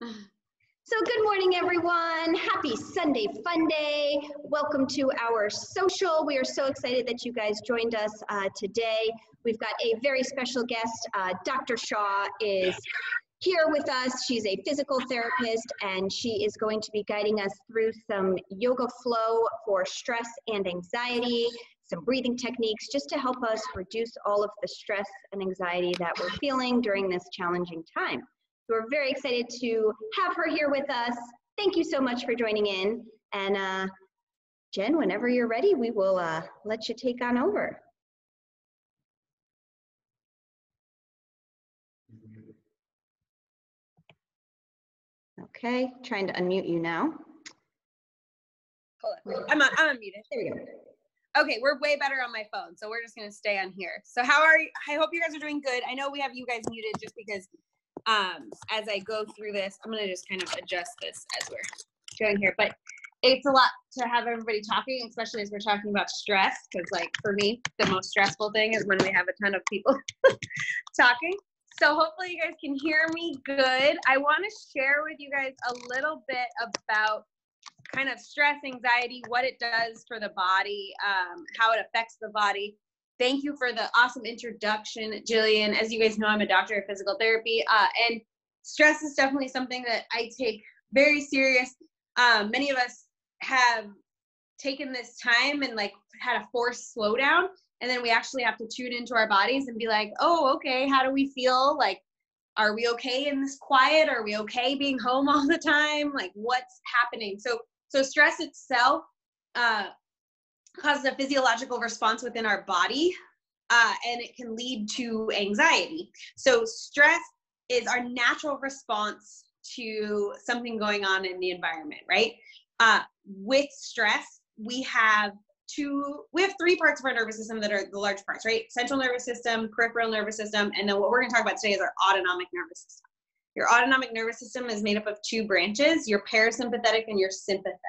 So good morning, everyone. Happy Sunday Fun Day. Welcome to our social. We are so excited that you guys joined us today. We've got a very special guest. Dr. Shaw is here with us. She's a physical therapist, and she is going to be guiding us through some yoga flow for stress and anxiety, some breathing techniques, just to help us reduce all of the stress and anxiety that we're feeling during this challenging time. So we're very excited to have her here with us. Thank you so much for joining in. And Jen, whenever you're ready, we will let you take on over. Okay, trying to unmute you now. Hold on. I'm unmuted. There we go. Okay, we're way better on my phone, so we're just gonna stay on here. So how are you? I hope you guys are doing good. I know we have you guys muted just because as I go through this, I'm gonna just kind of adjust this as we're going here. But it's a lot to have everybody talking, especially as we're talking about stress, because like for me, the most stressful thing is when we have a ton of people talking. So hopefully you guys can hear me good. I want to share with you guys a little bit about kind of stress, anxiety, what it does for the body, how it affects the body. Thank you for the awesome introduction, Jillian. As you guys know, I'm a doctor of physical therapy, and stress is definitely something that I take very serious. Many of us have taken this time and like had a forced slowdown, and then we actually have to tune into our bodies and be like, oh, okay, how do we feel? Like, are we okay in this quiet? Are we okay being home all the time? Like, what's happening? So stress itself causes a physiological response within our body, and it can lead to anxiety. So stress is our natural response to something going on in the environment, right? With stress, we have three parts of our nervous system that are the large parts, right? Central nervous system, peripheral nervous system, and then what we're going to talk about today is our autonomic nervous system. Your autonomic nervous system is made up of two branches, your parasympathetic and your sympathetic.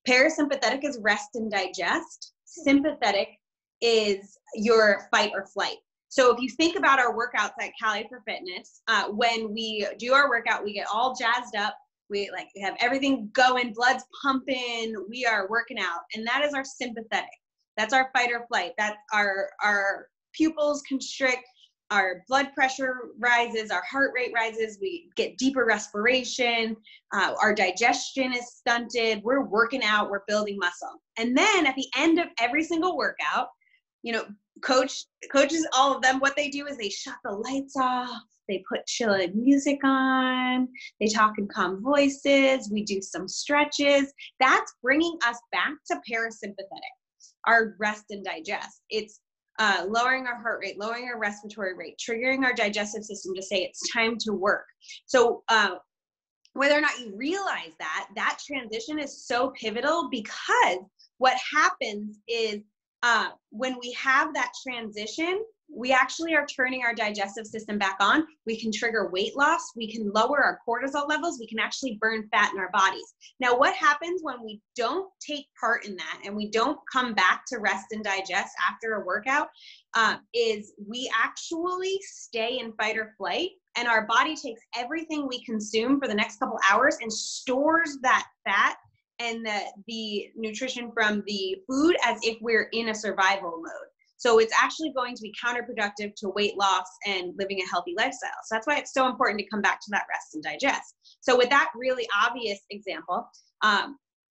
Parasympathetic is rest and digest. Sympathetic is your fight or flight. So if you think about our workouts at Cali for Fitness, when we do our workout, we get all jazzed up. We have everything going, blood's pumping, we are working out. And that is our sympathetic. That's our fight or flight. That's our pupils constrict, our blood pressure rises, our heart rate rises, we get deeper respiration, our digestion is stunted, we're working out, we're building muscle. And then at the end of every single workout, you know, coaches, all of them, what they do is they shut the lights off, they put chilling music on, they talk in calm voices, we do some stretches. That's bringing us back to parasympathetic, our rest and digest. It's lowering our heart rate, lowering our respiratory rate, triggering our digestive system to say it's time to work. So whether or not you realize that transition is so pivotal, because what happens is when we have that transition, we actually are turning our digestive system back on. We can trigger weight loss. We can lower our cortisol levels. We can actually burn fat in our bodies. Now, what happens when we don't take part in that and we don't come back to rest and digest after a workout is we actually stay in fight or flight, and our body takes everything we consume for the next couple hours and stores that fat and the nutrition from the food as if we're in a survival mode. So it's actually going to be counterproductive to weight loss and living a healthy lifestyle. So that's why it's so important to come back to that rest and digest. So with that really obvious example,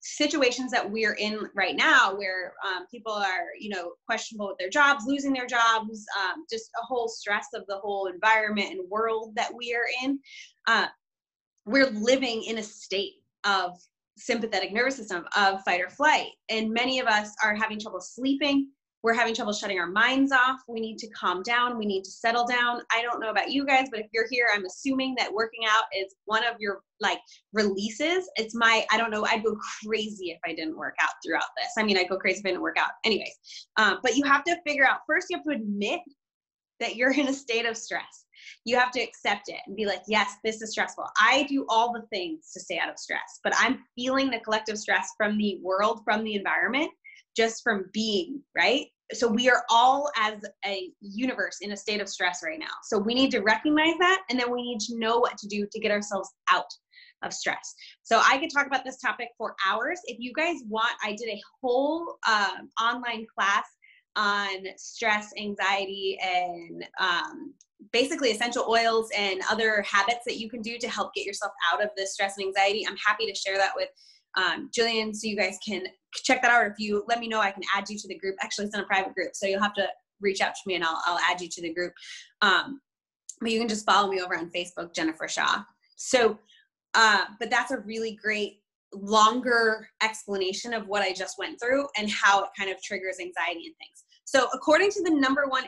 situations that we're in right now where people are, questionable with their jobs, losing their jobs, just a whole stress of the whole environment and world that we are in, we're living in a state of sympathetic nervous system of fight or flight. And many of us are having trouble sleeping. We're having trouble shutting our minds off. We need to calm down. We need to settle down. I don't know about you guys, but if you're here, I'm assuming that working out is one of your releases. It's I don't know, I'd go crazy if I didn't work out throughout this. I mean, I'd go crazy if I didn't work out anyways. But you have to figure out, first you have to admit that you're in a state of stress. You have to accept it and be like, yes, this is stressful. I do all the things to stay out of stress, but I'm feeling the collective stress from the world, from the environment, just from being, right? So we are all as a universe in a state of stress right now. So we need to recognize that, and then we need to know what to do to get ourselves out of stress. So I could talk about this topic for hours. If you guys want, I did a whole online class on stress, anxiety, and basically essential oils and other habits that you can do to help get yourself out of this stress and anxiety. I'm happy to share that with Jillian, so you guys can check that out. Or if you let me know, I can add you to the group. Actually, it's in a private group, so you'll have to reach out to me and I'll add you to the group. But you can just follow me over on Facebook, Jennifer Shaw. So, but that's a really great longer explanation of what I just went through and how it kind of triggers anxiety and things. So according to the number one,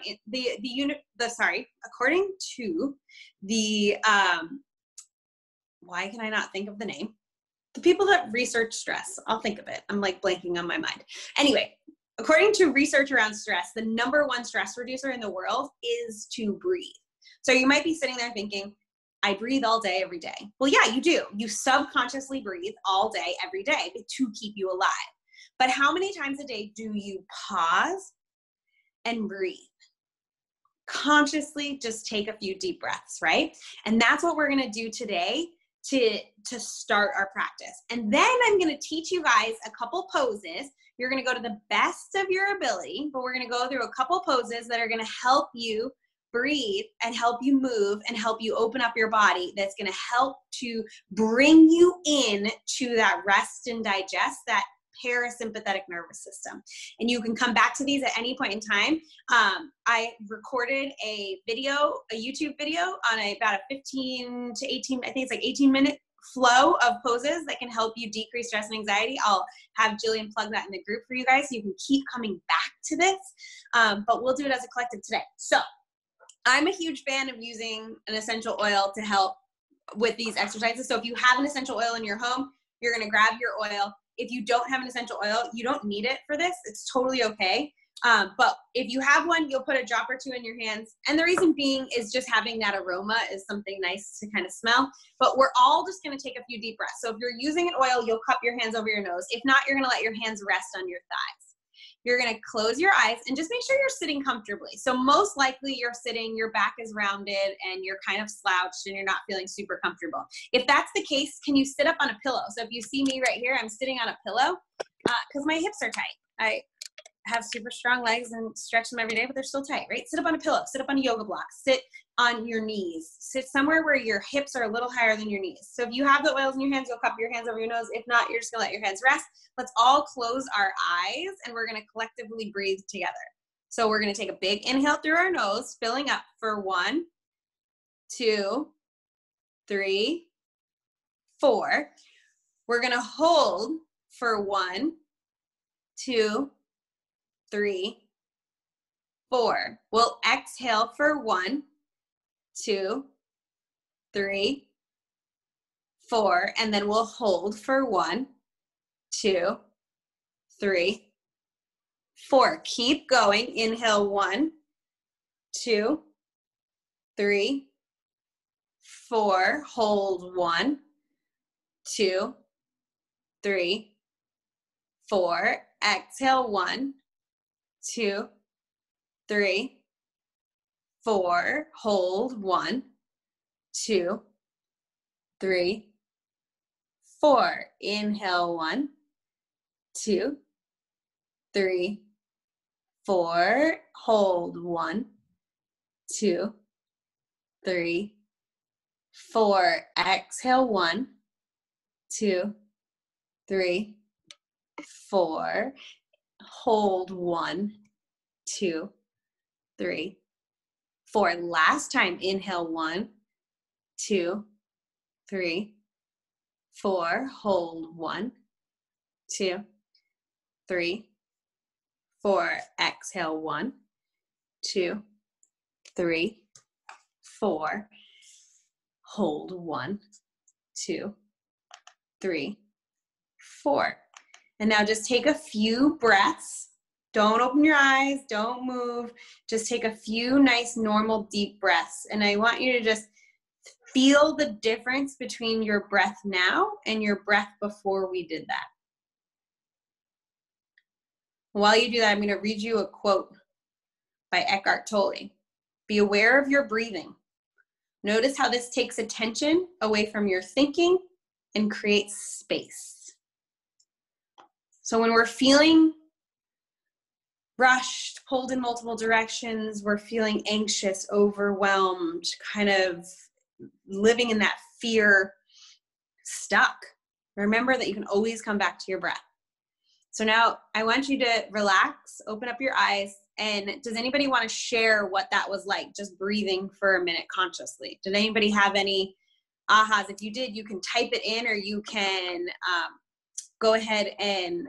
according to the, why can I not think of the name? The people that research stress, I'll think of it. I'm like blanking on my mind. Anyway, according to research around stress, the number one stress reducer in the world is to breathe. So you might be sitting there thinking, I breathe all day, every day. Well, yeah, you do. You subconsciously breathe all day, every day to keep you alive. But how many times a day do you pause and breathe? Consciously just take a few deep breaths, right? And that's what we're going to do today to start our practice. And then I'm going to teach you guys a couple poses. You're going to go to the best of your ability, but we're going to go through a couple poses that are going to help you breathe and help you move and help you open up your body. That's going to help to bring you in to that rest and digest, that parasympathetic nervous system. And you can come back to these at any point in time. I recorded a video, a YouTube video on about a 15 to 18, I think it's like 18-minute flow of poses that can help you decrease stress and anxiety. I'll have Jillian plug that in the group for you guys so you can keep coming back to this. But we'll do it as a collective today. So I'm a huge fan of using an essential oil to help with these exercises. So if you have an essential oil in your home, you're going to grab your oil. If you don't have an essential oil, you don't need it for this. It's totally okay. But if you have one, you'll put a drop or two in your hands. And the reason being is just having that aroma is something nice to kind of smell. But we're all just going to take a few deep breaths. So if you're using an oil, you'll cup your hands over your nose. If not, you're going to let your hands rest on your thighs. You're going to close your eyes and just make sure you're sitting comfortably. So most likely you're sitting, your back is rounded and you're kind of slouched and you're not feeling super comfortable. If that's the case, can you sit up on a pillow? So if you see me right here, I'm sitting on a pillow because my hips are tight. I have super strong legs and stretch them every day, but they're still tight, right? Sit up on a pillow, sit up on a yoga block, sit on your knees, sit somewhere where your hips are a little higher than your knees. So if you have the oils in your hands, you'll cup your hands over your nose. If not, you're just gonna let your hands rest. Let's all close our eyes and we're gonna collectively breathe together. So we're gonna take a big inhale through our nose, filling up for 1, 2, 3, 4. We're gonna hold for 1, 2, 3, 4. We'll exhale for 1, 2, 3, 4, and then we'll hold for 1, 2, 3, 4. Keep going. Inhale 1, 2, 3, 4. Hold 1, 2, 3, 4. Exhale 1, 2, 3, 4. Hold 1, 2, 3, 4. Inhale 1, 2, 3, 4. Hold 1, 2, 3, 4. Exhale 1, 2, 3, 4. Hold 1, 2, 3, 4. Last time, inhale 1, 2, 3, 4. Hold 1, 2, 3, 4. Exhale 1, 2, 3, 4. Hold 1, 2, 3, 4. And now just take a few breaths. Don't open your eyes, don't move. Just take a few nice, normal, deep breaths. And I want you to just feel the difference between your breath now and your breath before we did that. While you do that, I'm going to read you a quote by Eckhart Tolle. Be aware of your breathing. Notice how this takes attention away from your thinking and creates space. So when we're feeling rushed, pulled in multiple directions, we're feeling anxious, overwhelmed, kind of living in that fear, stuck. Remember that you can always come back to your breath. So now I want you to relax, open up your eyes, and does anybody want to share what that was like, just breathing for a minute consciously? Did anybody have any ahas? If you did, you can type it in, or you can go ahead and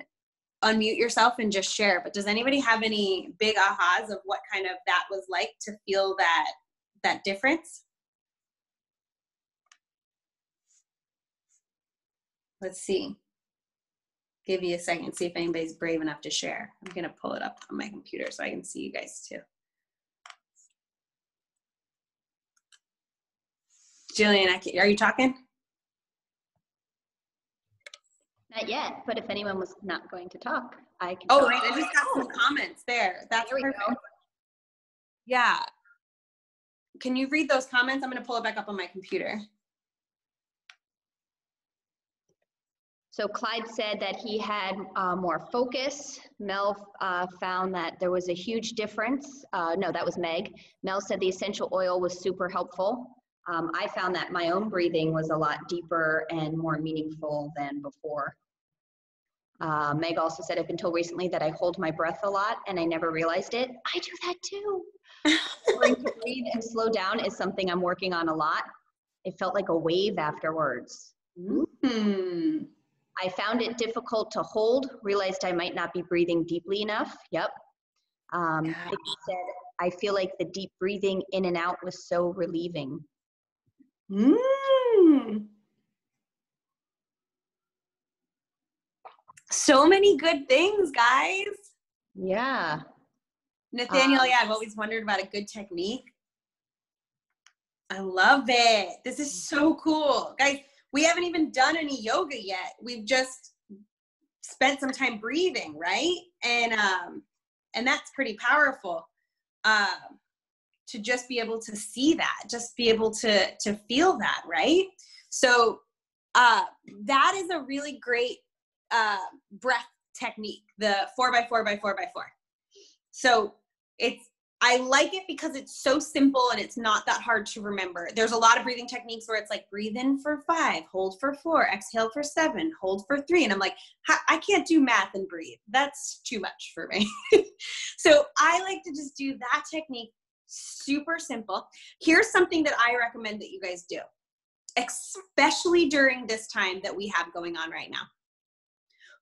unmute yourself and just share. But does anybody have any big ahas of what kind of that was like to feel that difference? Let's see. Give you a second, see if anybody's brave enough to share. I'm going to pull it up on my computer so I can see you guys too. Jillian, are you talking? Not yet, but if anyone was not going to talk, I can. Oh, right, I just got some comments there. That's there we perfect. go. Yeah. Can you read those comments? I'm going to pull it back up on my computer. So Clyde said that he had more focus. Mel found that there was a huge difference. No, that was Meg. Mel said the essential oil was super helpful. I found that my own breathing was a lot deeper and more meaningful than before. Meg also said up until recently that I hold my breath a lot and I never realized it. I do that too. Learning to breathe and slow down is something I'm working on a lot. It felt like a wave afterwards. Mm-hmm. I found it difficult to hold, realized I might not be breathing deeply enough. Yep. It said, I feel like the deep breathing in and out was so relieving. So many good things, guys. Yeah. Nathaniel, yeah, I've always wondered about a good technique. I love it. This is so cool. Guys, we haven't even done any yoga yet. We've just spent some time breathing, right? And that's pretty powerful. To just be able to see that, just be able to feel that, right? So that is a really great breath technique, the 4x4x4x4. So I like it because it's so simple and it's not that hard to remember. There's a lot of breathing techniques where it's like breathe in for 5, hold for 4, exhale for 7, hold for 3. And I'm like, I can't do math and breathe. That's too much for me. So I like to just do that technique, super simple. Here's something that I recommend that you guys do, especially during this time that we have going on right now.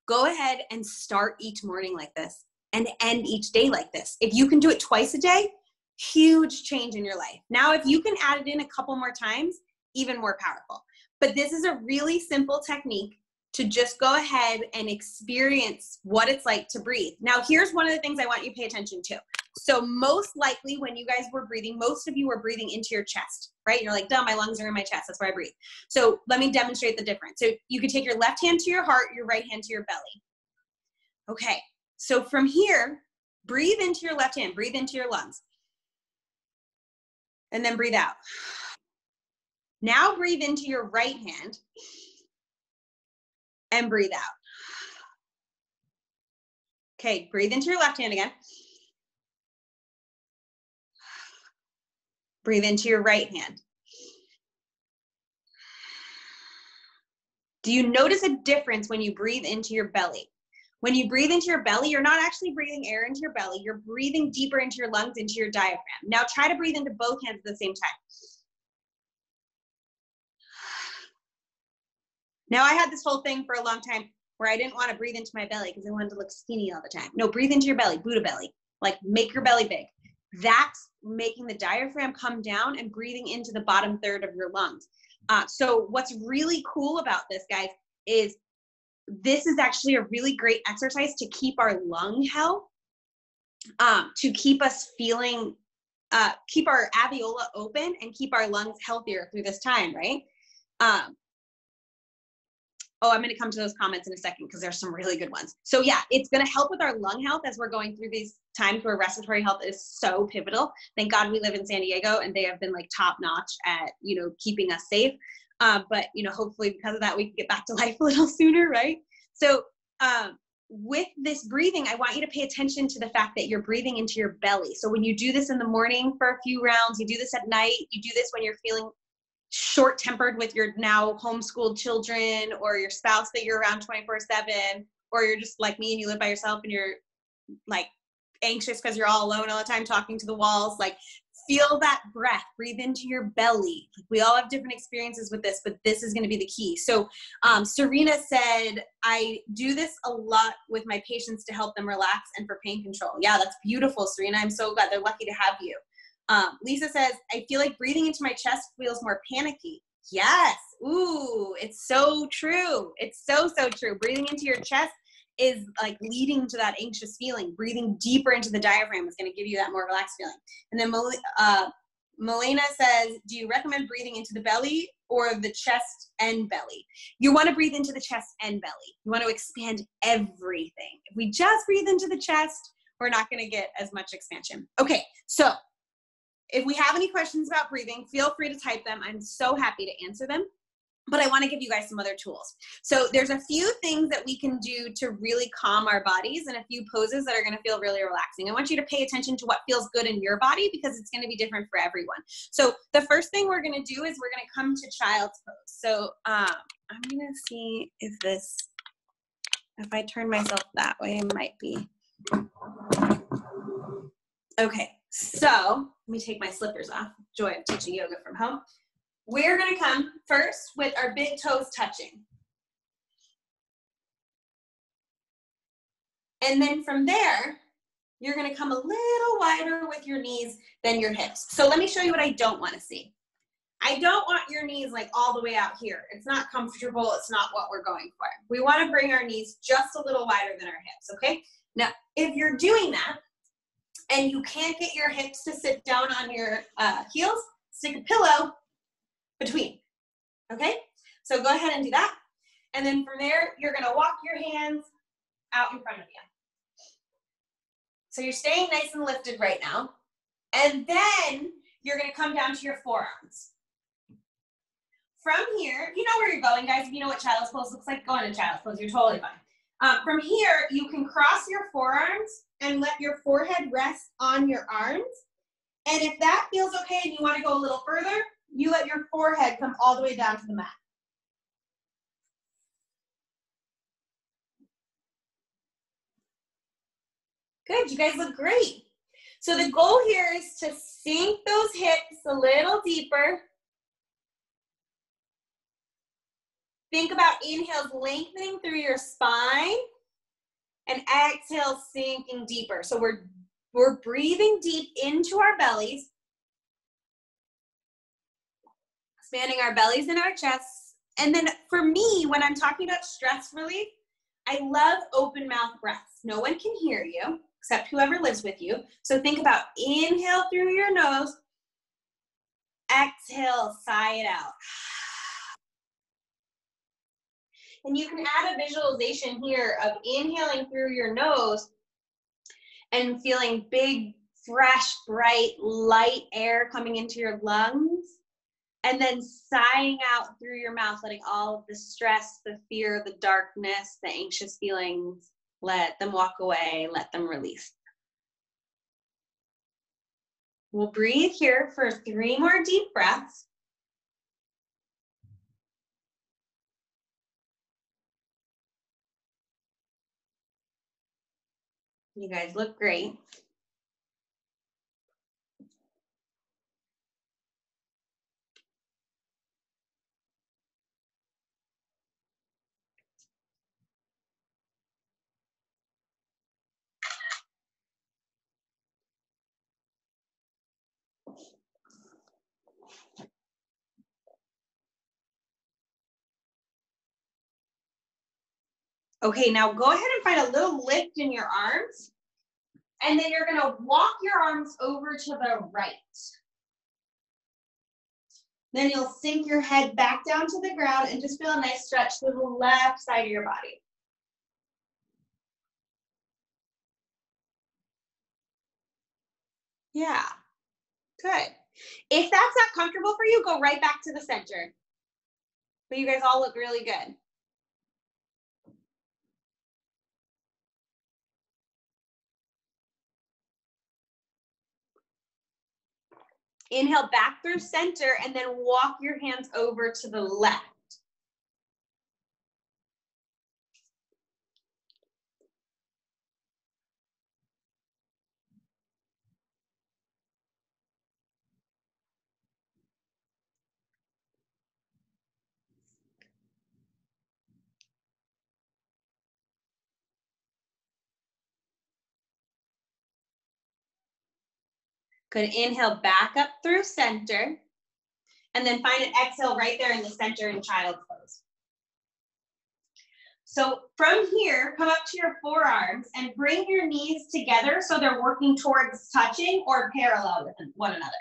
Go ahead and start each morning like this and end each day like this. If you can do it twice a day, huge change in your life. Now, if you can add it in a couple more times, even more powerful. But this is a really simple technique to just go ahead and experience what it's like to breathe. Now, here's one of the things I want you to pay attention to. So most likely when you guys were breathing, most of you were breathing into your chest, right? You're like, duh, my lungs are in my chest. That's where I breathe. So let me demonstrate the difference. So you can take your left hand to your heart, your right hand to your belly. Okay. So from here, breathe into your left hand, breathe into your lungs. And then breathe out. Now breathe into your right hand and breathe out. Okay, breathe into your left hand again. Breathe into your right hand. Do you notice a difference when you breathe into your belly? When you breathe into your belly, you're not actually breathing air into your belly. You're breathing deeper into your lungs, into your diaphragm. Now try to breathe into both hands at the same time. Now I had this whole thing for a long time where I didn't want to breathe into my belly because I wanted to look skinny all the time. No, breathe into your belly, Buddha belly. Like make your belly big. That's making the diaphragm come down and breathing into the bottom third of your lungs. So what's really cool about this, guys, is this is actually a really great exercise to keep our lung health, to keep us feeling, keep our alveola open and keep our lungs healthier through this time, right? Oh, I'm going to come to those comments in a second because there's some really good ones. So yeah, it's going to help with our lung health as we're going through these times where respiratory health is so pivotal. Thank God we live in San Diego and they have been like top notch at, you know, keeping us safe. But, you know, hopefully because of that, we can get back to life a little sooner, right? So with this breathing, I want you to pay attention to the fact that you're breathing into your belly. So when you do this in the morning for a few rounds, you do this at night, you do this when you're feeling short-tempered with your now homeschooled children or your spouse that you're around 24/7, or you're just like me and you live by yourself and you're like anxious because you're all alone all the time talking to the walls. Like, feel that breath, breathe into your belly. We all have different experiences with this, but this is going to be the key. So Serena said, I do this a lot with my patients to help them relax and for pain control. Yeah, that's beautiful, Serena. I'm so glad. They're lucky to have you. Lisa says, I feel like breathing into my chest feels more panicky. Yes. Ooh, it's so true. It's so, so true. Breathing into your chest is like leading to that anxious feeling. Breathing deeper into the diaphragm is going to give you that more relaxed feeling. And then Melena says, do you recommend breathing into the belly or the chest and belly? You want to breathe into the chest and belly. You want to expand everything. If we just breathe into the chest, we're not going to get as much expansion. Okay, so if we have any questions about breathing, feel free to type them. I'm so happy to answer them. But I want to give you guys some other tools. So there's a few things that we can do to really calm our bodies and a few poses that are going to feel really relaxing. I want you to pay attention to what feels good in your body because it's going to be different for everyone. So the first thing we're going to do is we're going to come to child's pose. So I'm going to see if I turn myself that way, it might be. Okay, so let me take my slippers off. Joy of teaching yoga from home. We're going to come first with our big toes touching. And then from there, you're going to come a little wider with your knees than your hips. So let me show you what I don't want to see. I don't want your knees like all the way out here. It's not comfortable. It's not what we're going for. We want to bring our knees just a little wider than our hips, okay? Now, if you're doing that and you can't get your hips to sit down on your heels, stick a pillow between, okay? So go ahead and do that. And then from there, you're gonna walk your hands out in front of you. So you're staying nice and lifted right now. And then you're gonna come down to your forearms. From here, you know where you're going, guys. If you know what child's pose looks like, go into child's pose, you're totally fine. From here, you can cross your forearms and let your forehead rest on your arms. And if that feels okay and you wanna go a little further, you let your forehead come all the way down to the mat. Good, you guys look great. So the goal here is to sink those hips a little deeper. Think about inhales lengthening through your spine and exhale sinking deeper. So we're breathing deep into our bellies, expanding our bellies and our chests. And then for me, when I'm talking about stress relief, I love open mouth breaths. No one can hear you except whoever lives with you. So think about inhale through your nose, exhale, sigh it out. And you can add a visualization here of inhaling through your nose and feeling big, fresh, bright, light air coming into your lungs. And then sighing out through your mouth, letting all of the stress, the fear, the darkness, the anxious feelings, let them walk away, let them release. We'll breathe here for 3 more deep breaths. You guys look great. Okay, now go ahead and find a little lift in your arms. And then you're gonna walk your arms over to the right. Then you'll sink your head back down to the ground and just feel a nice stretch through the left side of your body. Yeah, good. If that's not comfortable for you, go right back to the center. But you guys all look really good. Inhale back through center and then walk your hands over to the left. Good, inhale back up through center. And then find an exhale right there in the center in child's pose. So from here, come up to your forearms and bring your knees together so they're working towards touching or parallel with one another.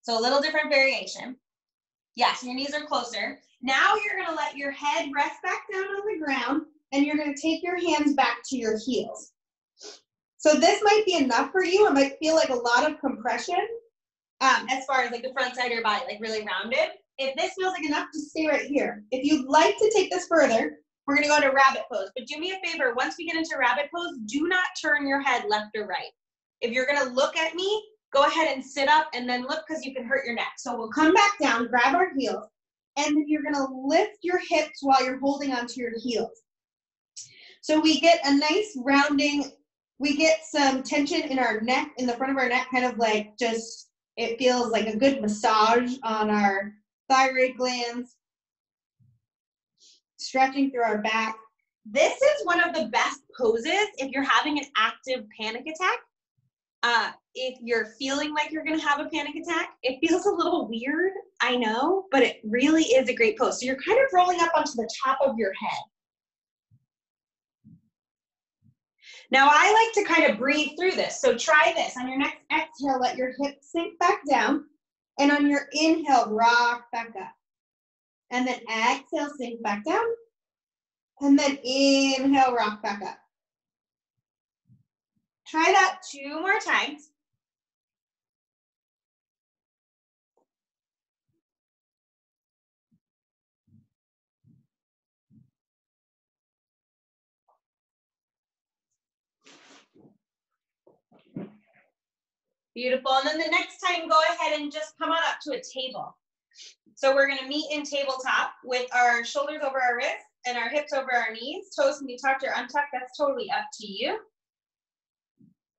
So a little different variation. Yes, your knees are closer. Now you're gonna let your head rest back down on the ground and you're gonna take your hands back to your heels. So this might be enough for you. It might feel like a lot of compression as far as like the front side of your body, like really rounded. If this feels like enough, just stay right here. If you'd like to take this further, we're gonna go into rabbit pose. But do me a favor, once we get into rabbit pose, do not turn your head left or right. If you're gonna look at me, go ahead and sit up and then look because you can hurt your neck. So we'll come back down, grab our heels, and then you're gonna lift your hips while you're holding onto your heels. So we get a nice rounding, we get some tension in our neck, in the front of our neck, kind of like just, it feels like a good massage on our thyroid glands, stretching through our back. This is one of the best poses if you're having an active panic attack. If you're feeling like you're gonna have a panic attack, it feels a little weird, I know, but it really is a great pose. So you're kind of rolling up onto the top of your head. Now I like to kind of breathe through this. So try this. On your next exhale, let your hips sink back down. And on your inhale, rock back up. And then exhale, sink back down. And then inhale, rock back up. Try that 2 more times. Beautiful. And then the next time, go ahead and just come on up to a table. So we're gonna meet in tabletop with our shoulders over our wrists and our hips over our knees. Toes can be tucked or untucked, that's totally up to you.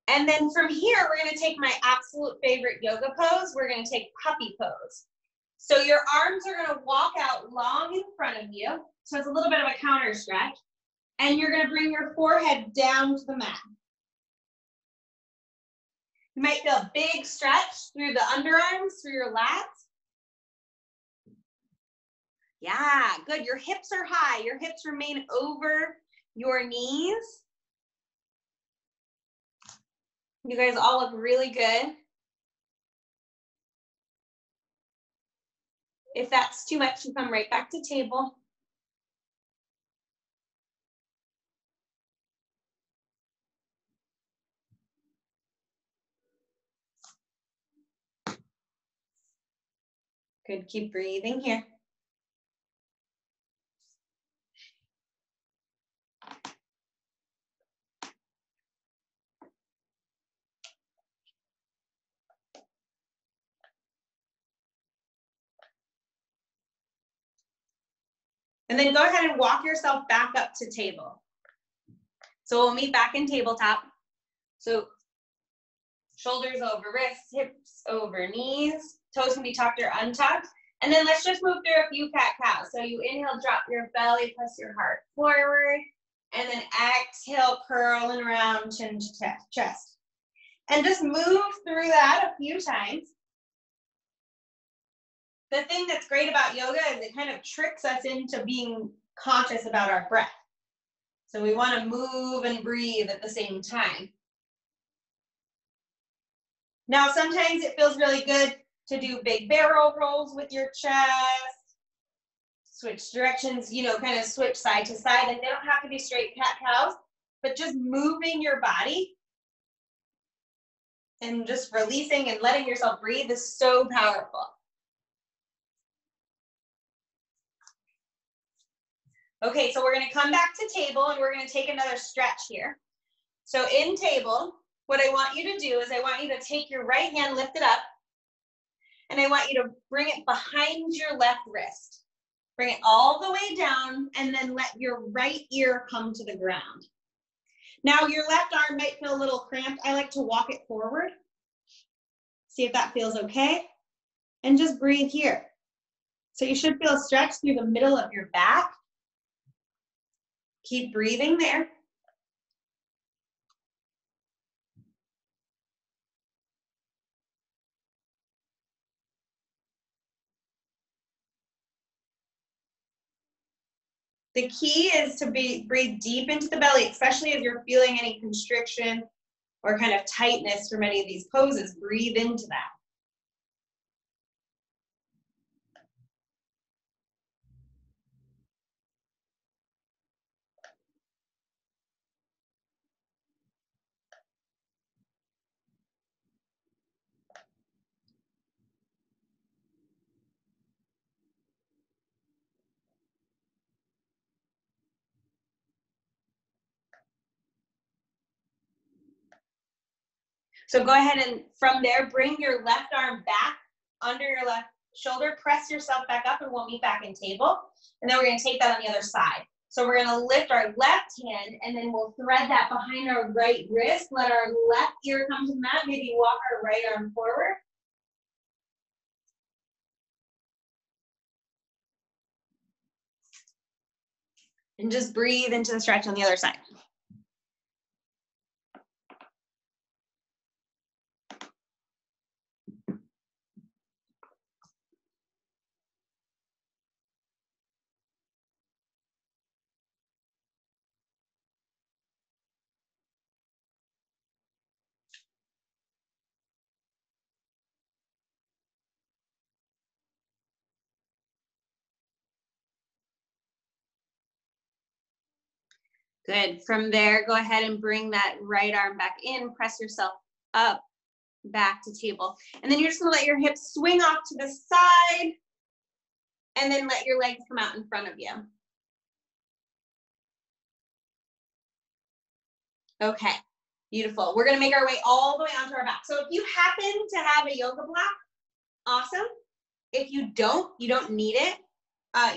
And then from here, we're gonna take my absolute favorite yoga pose. We're gonna take puppy pose. So your arms are gonna walk out long in front of you. So it's a little bit of a counter stretch. And you're gonna bring your forehead down to the mat. You might feel a big stretch through the underarms, through your lats. Yeah, good. Your hips are high. Your hips remain over your knees. You guys all look really good. If that's too much, you come right back to table. Good, keep breathing here. And then go ahead and walk yourself back up to table. So we'll meet back in tabletop. So shoulders over wrists, hips over knees, toes can be tucked or untucked. And then let's just move through a few cat-cows. So you inhale, drop your belly, press your heart forward. And then exhale, curl and round, chin to chest. And just move through that a few times. The thing that's great about yoga is it kind of tricks us into being conscious about our breath. So we want to move and breathe at the same time. Now, sometimes it feels really good to do big barrel rolls with your chest. Switch directions, you know, kind of switch side to side. And they don't have to be straight cat-cows, but just moving your body and just releasing and letting yourself breathe is so powerful. Okay, so we're going to come back to table and we're going to take another stretch here. So in table, what I want you to do is I want you to take your right hand, lift it up, and I want you to bring it behind your left wrist. Bring it all the way down and then let your right ear come to the ground. Now your left arm might feel a little cramped. I like to walk it forward. See if that feels okay. And just breathe here. So you should feel a stretch through the middle of your back. Keep breathing there. The key is to breathe deep into the belly, especially if you're feeling any constriction or kind of tightness from any of these poses. Breathe into that. So go ahead and from there, bring your left arm back under your left shoulder, press yourself back up, and we'll meet back in table. And then we're going to take that on the other side. So we're going to lift our left hand, and then we'll thread that behind our right wrist. Let our left ear come to the mat. Maybe walk our right arm forward. And just breathe into the stretch on the other side. Good. From there, go ahead and bring that right arm back in, press yourself up, back to table. And then you're just gonna let your hips swing off to the side and then let your legs come out in front of you. Okay, beautiful. We're gonna make our way all the way onto our back. So if you happen to have a yoga block, awesome. If you don't need it.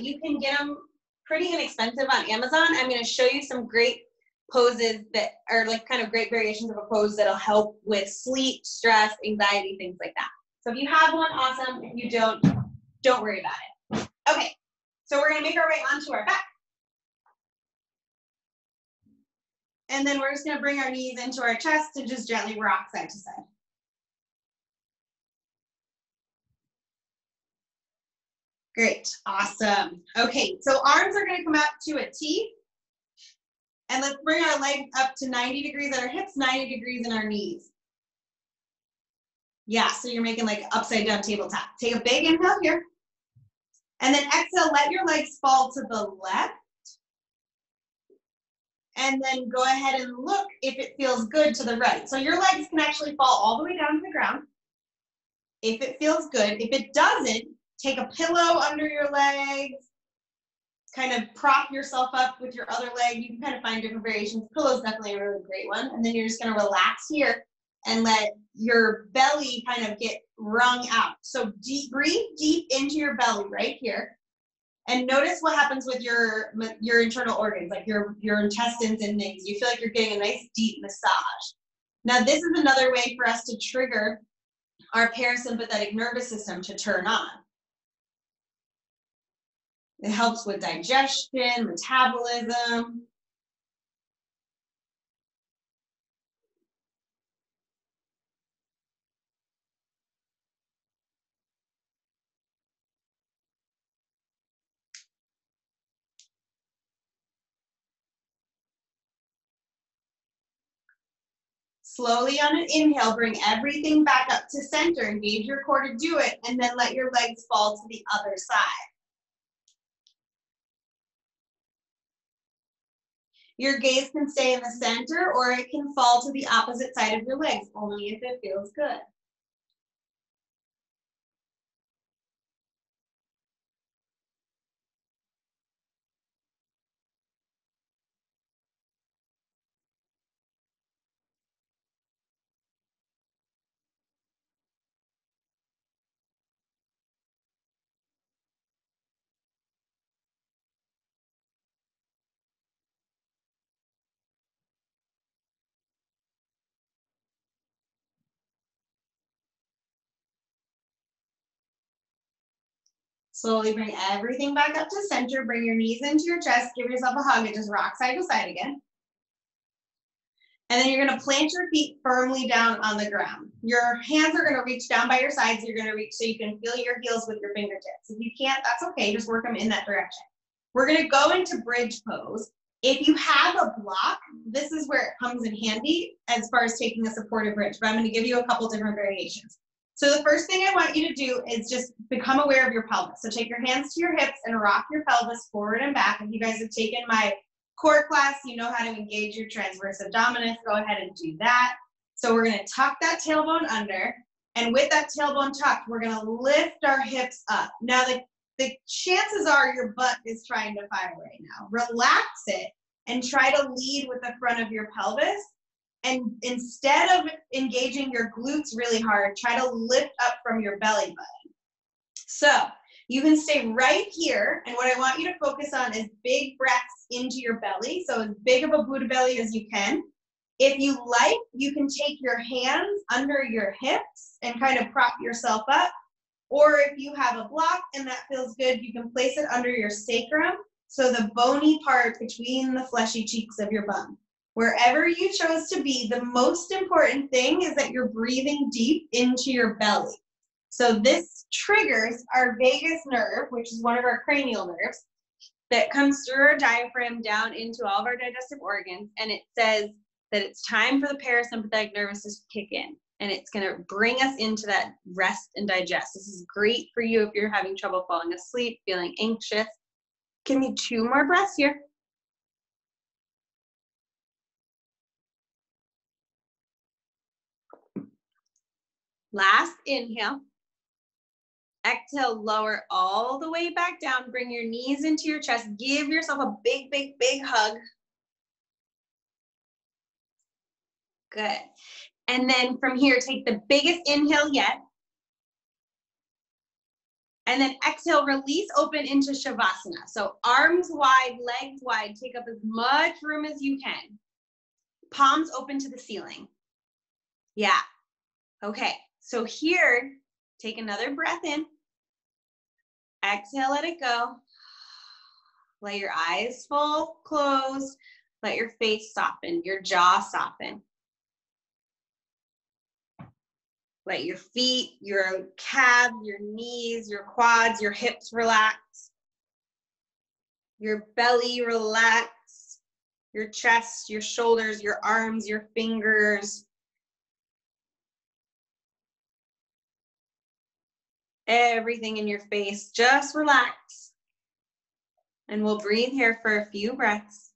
You can get them pretty inexpensive on Amazon. I'm going to show you some great poses that are like kind of great variations of a pose that'll help with sleep, stress, anxiety, things like that. So if you have one, awesome. If you don't worry about it. Okay, so we're going to make our way onto our back. And then we're just going to bring our knees into our chest and just gently rock side to side. Great, awesome. Okay, so arms are gonna come out to a T. And let's bring our legs up to 90 degrees at our hips, 90 degrees in our knees. Yeah, so you're making like upside down tabletop. Take a big inhale here. And then exhale, let your legs fall to the left. And then go ahead and look if it feels good to the right. So your legs can actually fall all the way down to the ground. If it feels good. If it doesn't, take a pillow under your legs, kind of prop yourself up with your other leg. You can kind of find different variations. Pillow is definitely a really great one. And then you're just going to relax here and let your belly kind of get wrung out. So breathe deep into your belly right here. And notice what happens with your internal organs, like your intestines and things. You feel like you're getting a nice deep massage. Now, this is another way for us to trigger our parasympathetic nervous system to turn on. It helps with digestion, metabolism. Slowly on an inhale, bring everything back up to center. Engage your core to do it, and then let your legs fall to the other side. Your gaze can stay in the center, or it can fall to the opposite side of your legs, only if it feels good. Slowly bring everything back up to center. Bring your knees into your chest. Give yourself a hug and just rock side to side again. And then you're going to plant your feet firmly down on the ground. Your hands are going to reach down by your sides. You're going to reach so you can feel your heels with your fingertips. If you can't, that's okay. Just work them in that direction. We're going to go into bridge pose. If you have a block, this is where it comes in handy as far as taking a supportive bridge. But I'm going to give you a couple different variations. So the first thing I want you to do is just become aware of your pelvis. So take your hands to your hips and rock your pelvis forward and back. If you guys have taken my core class, you know how to engage your transverse abdominis. Go ahead and do that. So we're going to tuck that tailbone under. And with that tailbone tucked, we're going to lift our hips up. Now, the chances are your butt is trying to fire right now. Relax it and try to lead with the front of your pelvis. And instead of engaging your glutes really hard, try to lift up from your belly button. So you can stay right here. And what I want you to focus on is big breaths into your belly. So as big of a Buddha belly as you can. If you like, you can take your hands under your hips and kind of prop yourself up. Or if you have a block and that feels good, you can place it under your sacrum. So the bony part between the fleshy cheeks of your bum. Wherever you chose to be, the most important thing is that you're breathing deep into your belly. So this triggers our vagus nerve, which is one of our cranial nerves, that comes through our diaphragm down into all of our digestive organs. And it says that it's time for the parasympathetic nervous system to kick in. And it's going to bring us into that rest and digest. This is great for you if you're having trouble falling asleep, feeling anxious. Give me 2 more breaths here. Last inhale. Exhale, lower all the way back down. Bring your knees into your chest. Give yourself a big, big, big hug. Good. And then from here, take the biggest inhale yet. And then exhale, release, open into Shavasana. So arms wide, legs wide. Take up as much room as you can. Palms open to the ceiling. Yeah. Okay. So here, take another breath in. Exhale, let it go. Let your eyes full close. Let your face soften, your jaw soften. Let your feet, your calves, your knees, your quads, your hips relax. Your belly relax. Your chest, your shoulders, your arms, your fingers. Everything in your face, just relax. And we'll breathe here for a few breaths.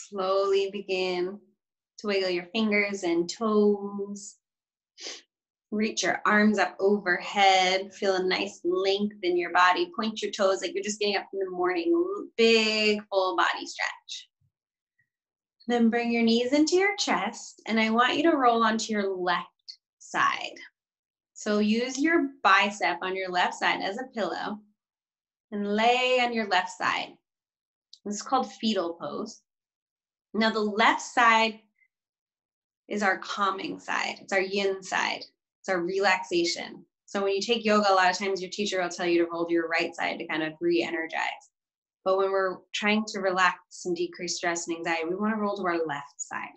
slowly begin to wiggle your fingers and toes. Reach your arms up overhead. Feel a nice length in your body. Point your toes like you're just getting up in the morning. Big full body stretch. Then bring your knees into your chest, and I want you to roll onto your left side. So use your bicep on your left side as a pillow and lay on your left side. This is called fetal pose. Now the left side is our calming side. It's our yin side. It's our relaxation. So when you take yoga, a lot of times your teacher will tell you to roll to your right side to kind of re-energize. But when we're trying to relax and decrease stress and anxiety, we want to roll to our left side.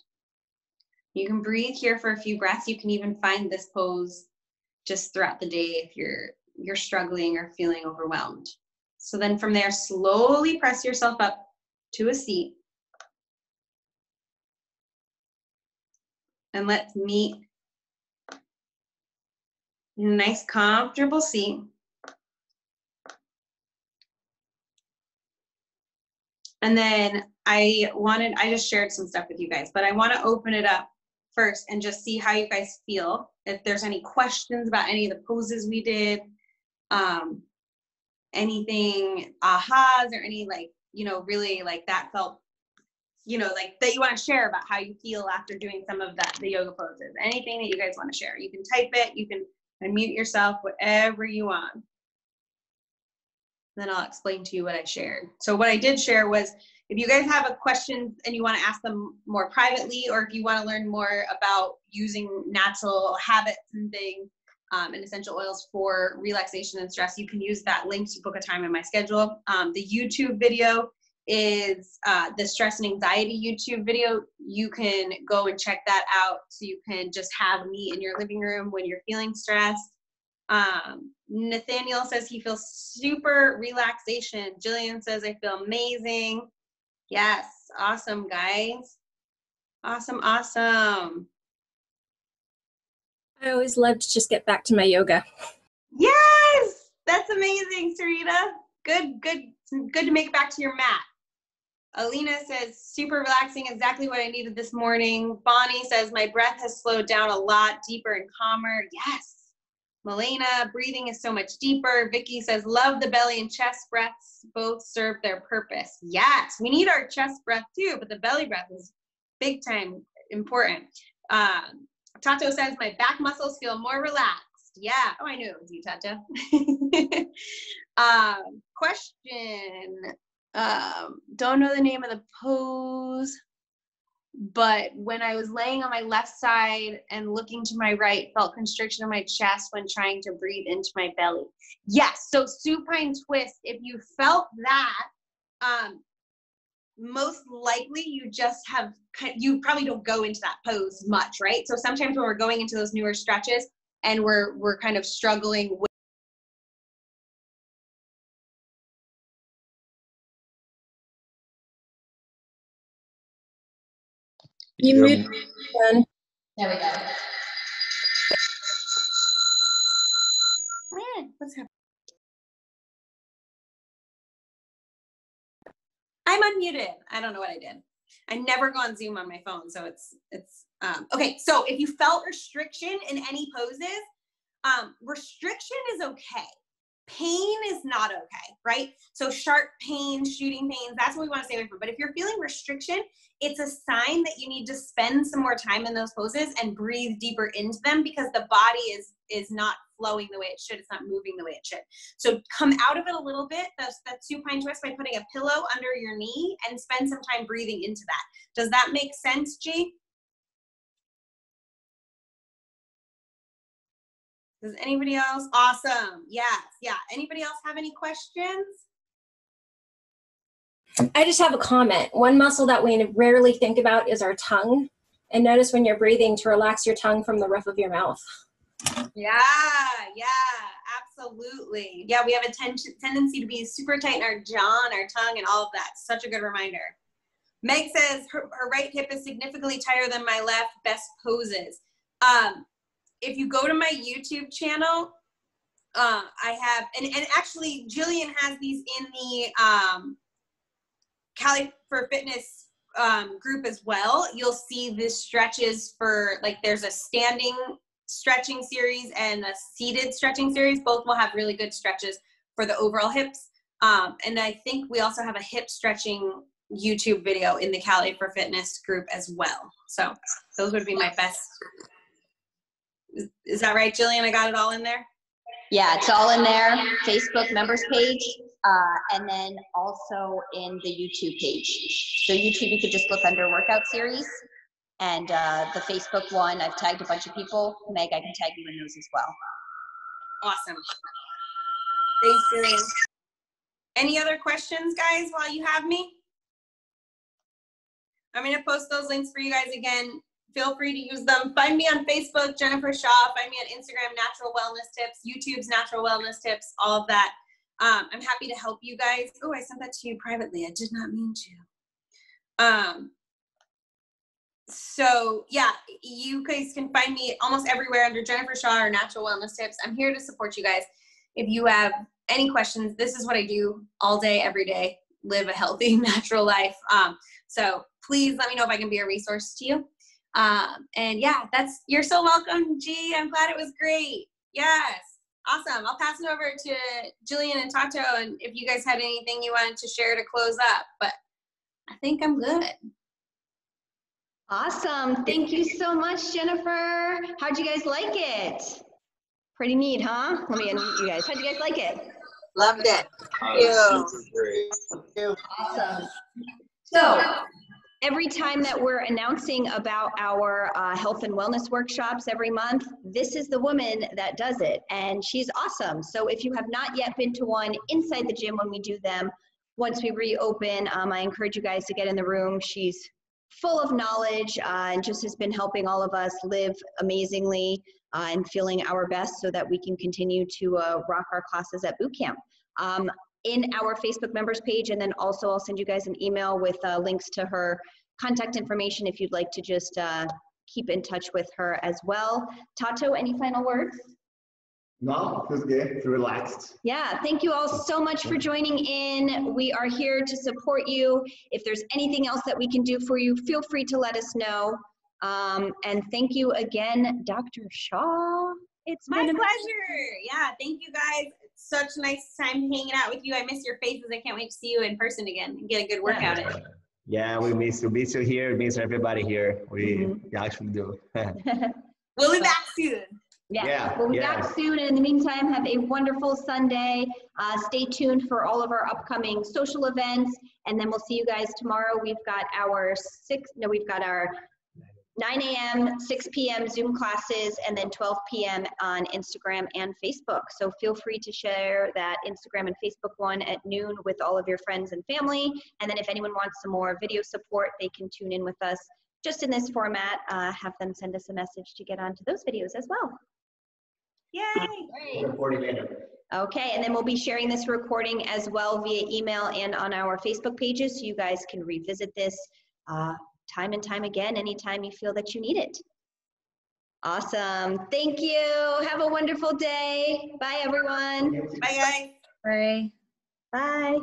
You can breathe here for a few breaths. You can even find this pose just throughout the day if you're struggling or feeling overwhelmed. So then from there, slowly press yourself up to a seat. And let's meet in a nice, comfortable seat. And then I just shared some stuff with you guys, but I want to open it up first and just see how you guys feel. If there's any questions about any of the poses we did, anything ahas or any really like that felt, like that you want to share about how you feel after doing some of the yoga poses. Anything that you guys want to share. You can type it, you can unmute yourself, whatever you want. Then I'll explain to you what I shared. So what I did share was, if you guys have a question and you want to ask them more privately, or if you want to learn more about using natural habits and things and essential oils for relaxation and stress, you can use that link to book a time in my schedule. The YouTube video is the stress and anxiety YouTube video. You can go and check that out so you can just have me in your living room when you're feeling stressed. Nathaniel says he feels super relaxation. Jillian says I feel amazing. Yes, awesome guys. Awesome. I always love to just get back to my yoga. Yes, that's amazing, Sarita. Good to make it back to your mat. Alina says, super relaxing, exactly what I needed this morning. Bonnie says, my breath has slowed down a lot, deeper and calmer. Yes. Melena, breathing is so much deeper. Vicky says, love the belly and chest breaths. Both serve their purpose. Yes, we need our chest breath too, but the belly breath is big time important. Tato says, my back muscles feel more relaxed. Yeah. Oh, I knew it was you, Tato. Question. Don't know the name of the pose, but when I was laying on my left side and looking to my right, felt constriction in my chest when trying to breathe into my belly. Yes, so supine twist, if you felt that, most likely you probably don't go into that pose much, right? So sometimes when we're going into those newer stretches and we're kind of struggling with You muted again. There we go. What's happening? I'm unmuted. I don't know what I did. I never go on Zoom on my phone, so it's okay. So if you felt restriction in any poses, restriction is okay. Pain is not okay, right? So sharp pain, shooting pains, that's what we want to stay away from. But if you're feeling restriction, it's a sign that you need to spend some more time in those poses and breathe deeper into them, because the body is not flowing the way it should. It's not moving the way it should. So come out of it a little bit, that supine twist, by putting a pillow under your knee and spend some time breathing into that. Does that make sense, G? Does anybody else? Awesome. Yes. Yeah. Anybody else have any questions? I just have a comment. One muscle that we rarely think about is our tongue. And notice when you're breathing to relax your tongue from the roof of your mouth. Yeah, absolutely. Yeah, we have a tendency to be super tight in our jaw and our tongue and all of that. Such a good reminder. Meg says her right hip is significantly tighter than my left. Best poses. If you go to my YouTube channel, I have, and actually Jillian has these in the Cali for Fitness group as well, you'll see the stretches for, like, there's a standing stretching series and a seated stretching series. Both will have really good stretches for the overall hips. And I think we also have a hip stretching YouTube video in the Cali for Fitness group as well. So those would be my best. Is that right, Jillian? I got it all in there? Yeah, it's all in there. Facebook members page, and then also in the YouTube page. So YouTube, you could just look under workout series, and the Facebook one, I've tagged a bunch of people. Meg, I can tag you in those as well. Awesome. Thanks, Jillian. Any other questions, guys, while you have me? I'm going to post those links for you guys again. Feel free to use them. Find me on Facebook, Jennifer Shaw. Find me on Instagram, Natural Wellness Tips. YouTube's Natural Wellness Tips, all of that. I'm happy to help you guys. Oh, I sent that to you privately. I did not mean to. So yeah, you guys can find me almost everywhere under Jennifer Shaw or Natural Wellness Tips. I'm here to support you guys. If you have any questions, this is what I do all day, every day, live a healthy, natural life. So please let me know if I can be a resource to you. And yeah, you're so welcome, G. I'm glad it was great. Yes. Awesome. I'll pass it over to Jillian and Tato, and if you guys had anything you wanted to share to close up, but I think I'm good. Awesome. Thank you so much, Jennifer. How'd you guys like it? Pretty neat, huh? Let me unmute you guys. How'd you guys like it? Loved it. Thank you. Super great. Thank you. Awesome. So every time that we're announcing about our health and wellness workshops every month, this is the woman that does it, and she's awesome. So if you have not yet been to one inside the gym when we do them, once we reopen, I encourage you guys to get in the room. She's full of knowledge and just has been helping all of us live amazingly and feeling our best so that we can continue to rock our classes at boot camp. In our Facebook members page, and then also I'll send you guys an email with links to her contact information if you'd like to just keep in touch with her as well. Tato, any final words? No, it was good. It's relaxed. Yeah, thank you all so much for joining in. We are here to support you. If there's anything else that we can do for you, feel free to let us know. And thank you again, Dr. Shaw. It's my pleasure. Yeah, thank you guys. It's such a nice time hanging out with you. I miss your faces. I can't wait to see you in person again and get a good workout in. Yeah, we miss you here. We miss everybody here. We actually do. We'll be back soon. Yeah, we'll be back soon. And in the meantime, have a wonderful Sunday. Stay tuned for all of our upcoming social events. And then we'll see you guys tomorrow. We've got our 9 a.m., 6 p.m. Zoom classes, and then 12 p.m. on Instagram and Facebook. So feel free to share that Instagram and Facebook one at noon with all of your friends and family. And then if anyone wants some more video support, they can tune in with us just in this format. Have them send us a message to get onto those videos as well. Yay! Great. Okay, and then we'll be sharing this recording as well via email and on our Facebook pages, so you guys can revisit this time and time again, anytime you feel that you need it. Awesome. Thank you. Have a wonderful day. Bye, everyone. Bye, guys. Bye. Bye.